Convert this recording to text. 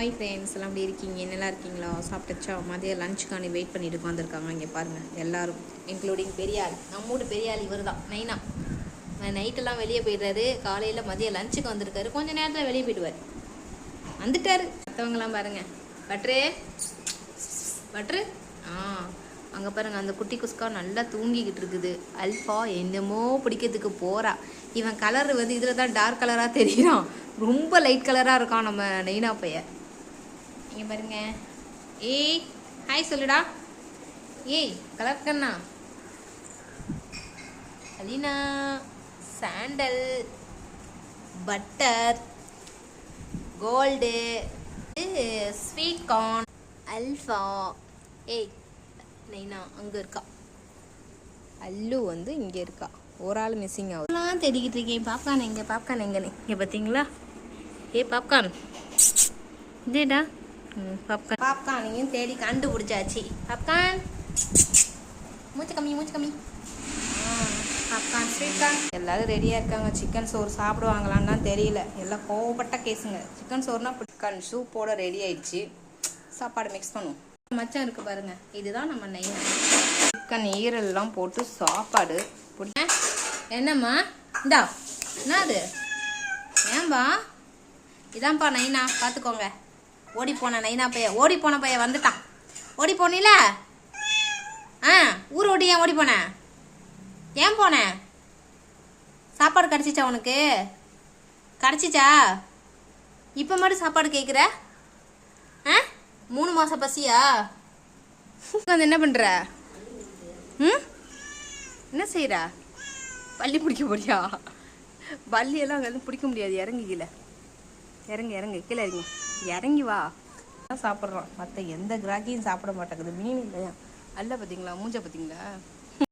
Hi friends எல்லாம் எப்படி இருக்கீங்க? நல்லா இருக்கீங்களா? சாப்பிட்டுச்சா? மதியம் லஞ்சுக்கான வெயிட் பண்ணிட்டு உட்காந்துருக்காங்க. இங்கே பாருங்கள் எல்லோரும், இன்க்ளூடிங் பெரியாள். நம்மூட பெரியாள் இவர் தான், நைனா. நைட்டெல்லாம் வெளியே போயிடுறாரு. காலையில் மதியம் லஞ்சுக்கு வந்திருக்காரு. கொஞ்சம் நேரத்தில் வெளியே போயிடுவார். வந்துட்டார். மற்றவங்களாம் பாருங்கள். பட்ரு அங்கே பாருங்கள், அந்த குட்டி குஸ்கா நல்லா தூங்கிக்கிட்டு இருக்குது. அல்ஃபா என்னமோ பிடிக்கிறதுக்கு போகிறா. இவன் கலர் இதில் தான் டார்க் கலராக தெரியும், ரொம்ப லைட் கலராக இருக்கான் நம்ம நெய்னா பையன். இங்கே பாருங்க. ஏய் ஹாய் சொல்லுடா. ஏய் கலர் கண்ணா. Alina, sandal, butter, gold, sweet corn, alpha. ஏய் நைனா அங்கே இருக்கா. அல்லு இங்கே இருக்கா. ஒரு ஆள் மிஸ்ஸிங் ஆகுதுலாம் தேடிக்கிட்டு இருக்கேன். பாப்கார்ன் எங்கே? பாப்கார்ன் எங்கன்னு இங்கே பார்த்தீங்களா? பாப்கார்ன் இதேடா. பாப்கார்னையும் தேடி கண்டுபிடிச்சாச்சு. பாப்கார்ன் மூச்சு கம்மி. பாப்கார்ன், ஸ்வீட் கார்ன் எல்லாரும் ரெடியாக இருக்காங்க. சிக்கன் சோறு சாப்பிடுவாங்களான்னு தான் தெரியல. எல்லாம் கோவப்பட்ட கேஸுங்க. சிக்கன் சோறுனா சிக்கன் சூப்போட ரெடி ஆயிடுச்சு. சாப்பாடு மிக்ஸ் பண்ணுவோம். மச்சம் இருக்கு பாருங்க, இதுதான் நம்ம நெய். சிக்கன் ஈரல்லாம் போட்டு சாப்பாடு. என்னம்மா இந்தா என்ன அது? ஏன்பா? இதான்ப்பா நைனா, பார்த்துக்கோங்க. ஓடி போன நைனா பையன், ஓடி போன பையன் வந்துட்டான். ஓடி போனில? ஊர் ஓடி ஏன் ஓடி போன? ஏன் போன? சாப்பாடு கிடச்சிச்சா உனக்கு? கிடச்சிச்சா? இப்போ மட்டும் சாப்பாடு கேட்குற? 3 மாதம் பசியா? என்ன பண்ணுற? என்ன செய்கிற? பள்ளி பிடிக்க போறியா? பள்ளியெல்லாம் அங்கே பிடிக்க முடியாது. இறங்கி கீழே இறங்கு கீழே இறங்கி வா. சாப்பிட்றோம். மற்ற எந்த கிராக்கியும் சாப்பிட மாட்டேங்குது. மீன் இல்லையா? அல்ல பார்த்தீங்களா? மூஞ்சை பார்த்தீங்களா?